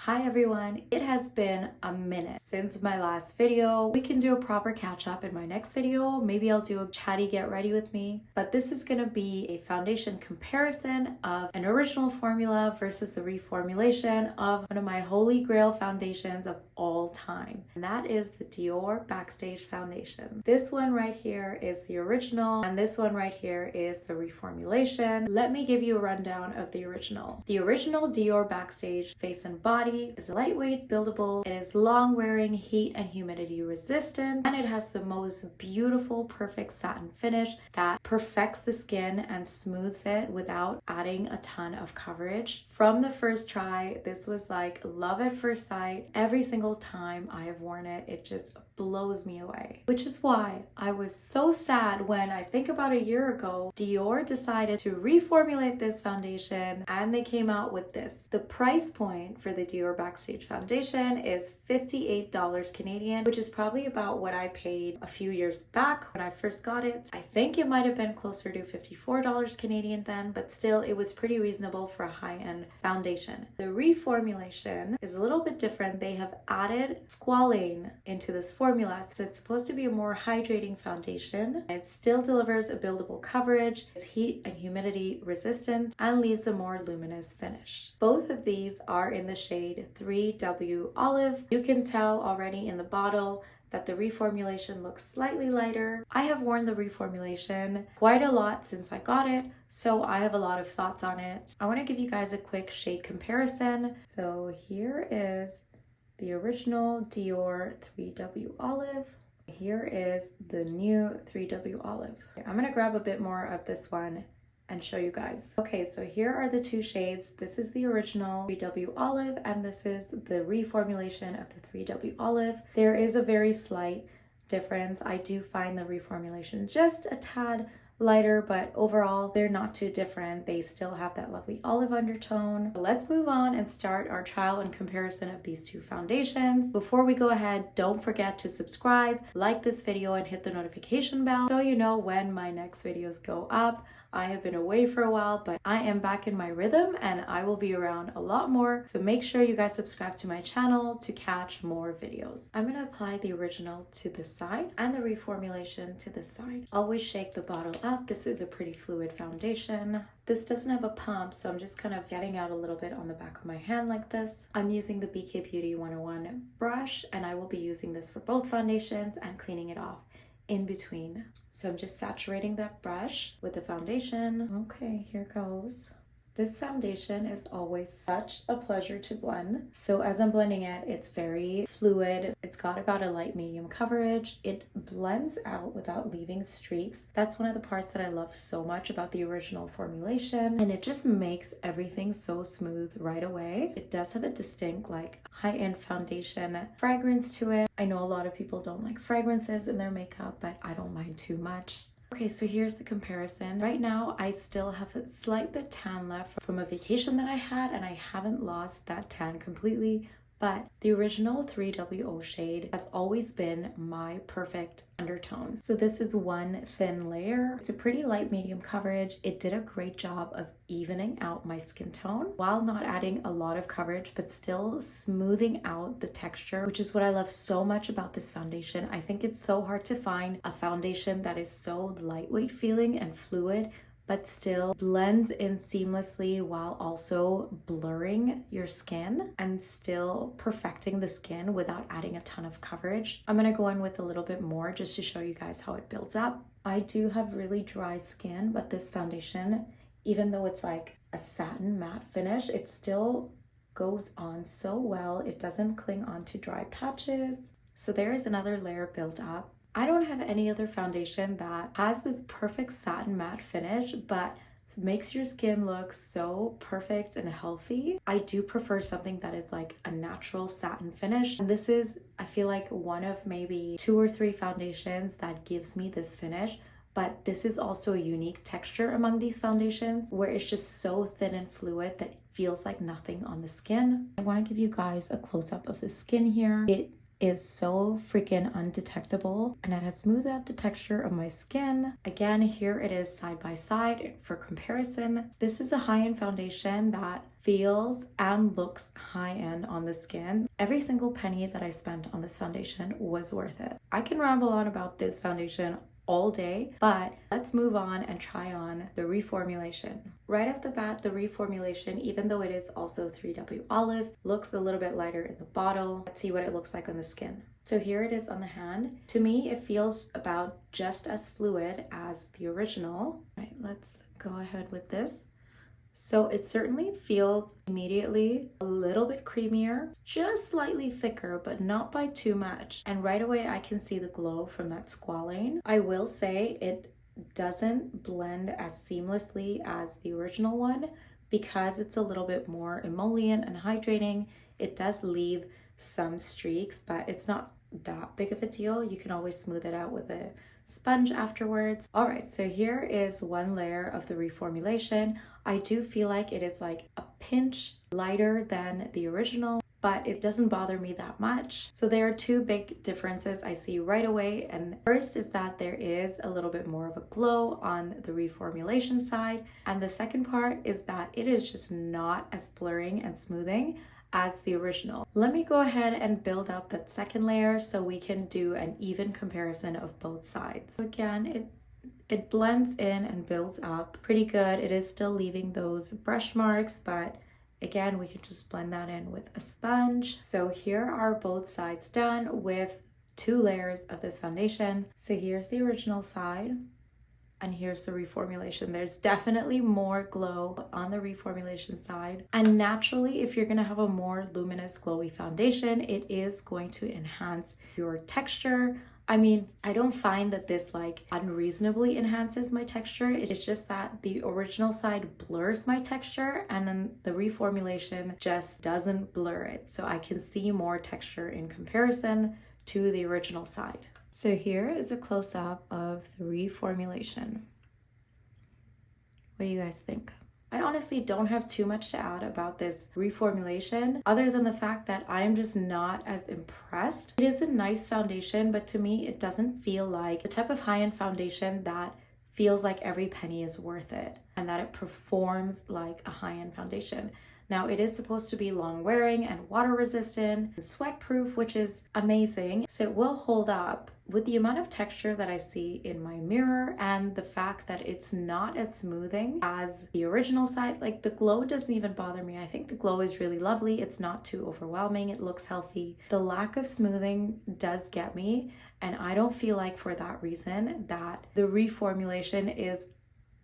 Hi everyone, it has been a minute since my last video. We can do a proper catch up in my next video. Maybe I'll do a chatty get ready with me, but this is gonna be a foundation comparison of an original formula versus the reformulation of one of my holy grail foundations of all time. And that is the Dior Backstage foundation. This one right here is the original and this one right here is the reformulation. Let me give you a rundown of the original. The original Dior Backstage Face and Body is lightweight, buildable, it is long wearing, heat and humidity resistant, and it has the most beautiful, perfect satin finish that perfects the skin and smooths it without adding a ton of coverage. From the first try, this was like love at first sight. Every single time I have worn it, it just blows me away. Which is why I was so sad when I think about a year ago, Dior decided to reformulate this foundation and they came out with this. The price point for the Dior Backstage foundation is $58 Canadian, which is probably about what I paid a few years back when I first got it. I think it might have been closer to $54 Canadian then, but still it was pretty reasonable for a high-end foundation. The reformulation is a little bit different. They have added squalane into this formula, so it's supposed to be a more hydrating foundation. It still delivers a buildable coverage, is heat and humidity resistant, and leaves a more luminous finish. Both of these are in the shade 3W Olive. You can tell already in the bottle that the reformulation looks slightly lighter. I have worn the reformulation quite a lot since I got it, so I have a lot of thoughts on it. I want to give you guys a quick shade comparison. So here is the original Dior 3W Olive. Here is the new 3W Olive. I'm going to grab a bit more of this one and show you guys. Okay, so here are the two shades. This is the original 3W Olive and this is the reformulation of the 3W Olive. There is a very slight difference. I do find the reformulation just a tad lighter, but overall they're not too different. They still have that lovely olive undertone. Let's move on and start our trial and comparison of these two foundations. Before we go ahead, don't forget to subscribe, like this video, and hit the notification bell so you know when my next videos go up. I have been away for a while, but I am back in my rhythm and I will be around a lot more. So make sure you guys subscribe to my channel to catch more videos. I'm going to apply the original to this side and the reformulation to this side. Always shake the bottle up. This is a pretty fluid foundation. This doesn't have a pump, so I'm just kind of getting out a little bit on the back of my hand like this. I'm using the BK Beauty 101 brush and I will be using this for both foundations and cleaning it off in between. So I'm just saturating that brush with the foundation. Okay, here goes. This foundation is always such a pleasure to blend. So as I'm blending it, it's very fluid. It's got about a light medium coverage. It blends out without leaving streaks. That's one of the parts that I love so much about the original formulation. And it just makes everything so smooth right away. It does have a distinct like high-end foundation fragrance to it. I know a lot of people don't like fragrances in their makeup, but I don't mind too much. Okay, so here's the comparison. Right now, I still have a slight bit tan left from a vacation that I had, and I haven't lost that tan completely, but the original 3WO shade has always been my perfect undertone. So this is one thin layer. It's a pretty light medium coverage. It did a great job of evening out my skin tone while not adding a lot of coverage, but still smoothing out the texture, which is what I love so much about this foundation. I think it's so hard to find a foundation that is so lightweight feeling and fluid, but still blends in seamlessly while also blurring your skin and still perfecting the skin without adding a ton of coverage. I'm gonna go in with a little bit more just to show you guys how it builds up. I do have really dry skin, but this foundation, even though it's like a satin matte finish, it still goes on so well. It doesn't cling onto dry patches. So there is another layer built up. I don't have any other foundation that has this perfect satin matte finish, but makes your skin look so perfect and healthy. I do prefer something that is like a natural satin finish. And this is, I feel like, one of maybe 2 or 3 foundations that gives me this finish. But this is also a unique texture among these foundations where it's just so thin and fluid that it feels like nothing on the skin. I want to give you guys a close-up of the skin here. It is so freaking undetectable, and it has smoothed out the texture of my skin. Again, here it is side by side for comparison. This is a high-end foundation that feels and looks high-end on the skin. Every single penny that I spent on this foundation was worth it. I can ramble on about this foundation all day, but let's move on and try on the Reformulation. Right off the bat, the Reformulation, even though it is also 3W Olive, looks a little bit lighter in the bottle. Let's see what it looks like on the skin. So here it is on the hand. To me, it feels about just as fluid as the original. All right, let's go ahead with this. So it certainly feels immediately a little bit creamier, just slightly thicker, but not by too much. And right away I can see the glow from that squalane. I will say it doesn't blend as seamlessly as the original one because it's a little bit more emollient and hydrating. It does leave some streaks, but it's not that big of a deal. You can always smooth it out with a sponge afterwards. All right, so here is one layer of the Reformulation. I do feel like it is like a pinch lighter than the original, but it doesn't bother me that much. So there are two big differences I see right away. And first is that there is a little bit more of a glow on the Reformulation side. And the second part is that it is just not as blurring and smoothing as the original. Let me go ahead and build up that second layer so we can do an even comparison of both sides. So again, it blends in and builds up pretty good. It is still leaving those brush marks, but again, we can just blend that in with a sponge. So here are both sides done with 2 layers of this foundation. So here's the original side, and here's the Reformulation. There's definitely more glow on the Reformulation side. And naturally, if you're gonna have a more luminous, glowy foundation, it is going to enhance your texture. I mean, I don't find that this like unreasonably enhances my texture. It's just that the original side blurs my texture and then the Reformulation just doesn't blur it. So I can see more texture in comparison to the original side. So here is a close-up of the Reformulation. What do you guys think? I honestly don't have too much to add about this Reformulation other than the fact that I'm just not as impressed. It is a nice foundation, but to me it doesn't feel like the type of high-end foundation that feels like every penny is worth it and that it performs like a high-end foundation. Now it is supposed to be long wearing and water resistant and sweat proof, which is amazing. So it will hold up with the amount of texture that I see in my mirror and the fact that it's not as smoothing as the original side. Like the glow doesn't even bother me. I think the glow is really lovely. It's not too overwhelming. It looks healthy. The lack of smoothing does get me. And I don't feel like for that reason that the Reformulation is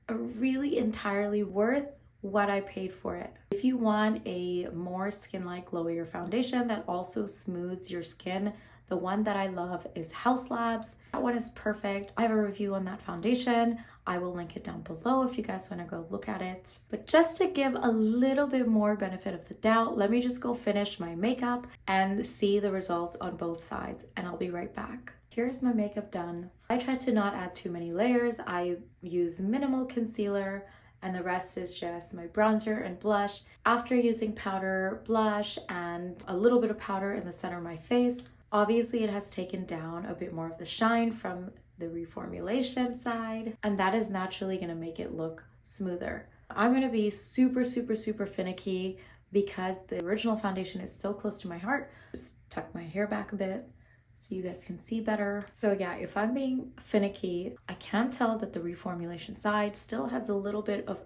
really entirely worth what I paid for it. If you want a more skin-like glowier foundation that also smooths your skin, the one that I love is Haus Labs. That one is perfect. I have a review on that foundation. I will link it down below if you guys want to go look at it. But just to give a little bit more benefit of the doubt, let me just go finish my makeup and see the results on both sides, and I'll be right back. Here's my makeup done. I tried to not add too many layers. I use minimal concealer, and the rest is just my bronzer and blush. After using powder, blush, and a little bit of powder in the center of my face, obviously it has taken down a bit more of the shine from the Reformulation side, and that is naturally going to make it look smoother. I'm going to be super finicky because the original foundation is so close to my heart. Just tuck my hair back a bit so you guys can see better. So yeah, if I'm being finicky, I can tell that the Reformulation side still has a little bit of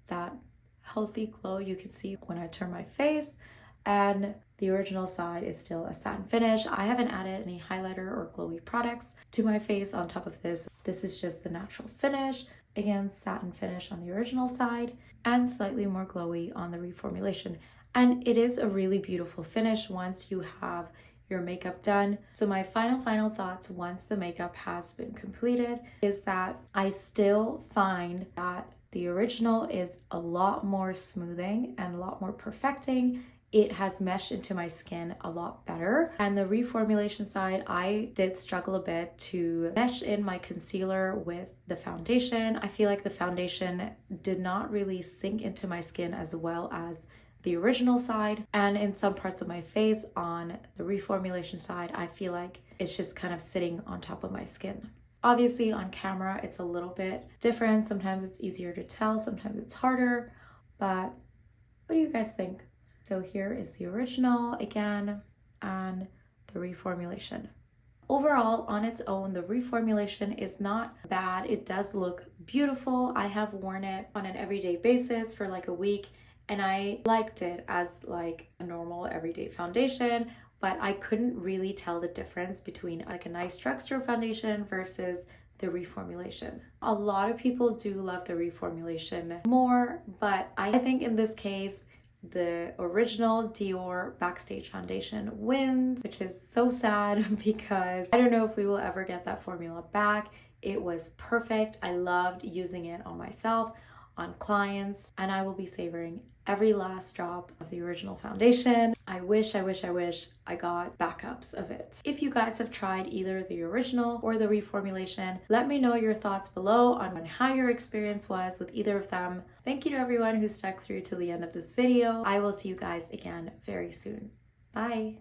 that healthy glow you can see when I turn my face, and the original side is still a satin finish. I haven't added any highlighter or glowy products to my face on top of this. This is just the natural finish. Again, satin finish on the original side and slightly more glowy on the Reformulation. And it is a really beautiful finish once you have your makeup done. So my final thoughts once the makeup has been completed is that I still find that the original is a lot more smoothing and a lot more perfecting. It has meshed into my skin a lot better. And the Reformulation side, I did struggle a bit to mesh in my concealer with the foundation. I feel like the foundation did not really sink into my skin as well as the original side, and in some parts of my face on the reformulation side, I feel like it's just kind of sitting on top of my skin. Obviously on camera, it's a little bit different. Sometimes it's easier to tell, sometimes it's harder, but what do you guys think? So here is the original again, and the reformulation. Overall, on its own, the reformulation is not bad. It does look beautiful. I have worn it on an everyday basis for like a week, and I liked it as like a normal everyday foundation, but I couldn't really tell the difference between like a nice drugstore foundation versus the reformulation. A lot of people do love the reformulation more, but I think in this case, the original Dior Backstage foundation wins, which is so sad because I don't know if we will ever get that formula back. It was perfect. I loved using it on myself, on clients, and I will be savoring every last drop of the original foundation. I wish I got backups of it. If you guys have tried either the original or the reformulation, let me know your thoughts below on how your experience was with either of them. Thank you to everyone who stuck through to the end of this video. I will see you guys again very soon. Bye.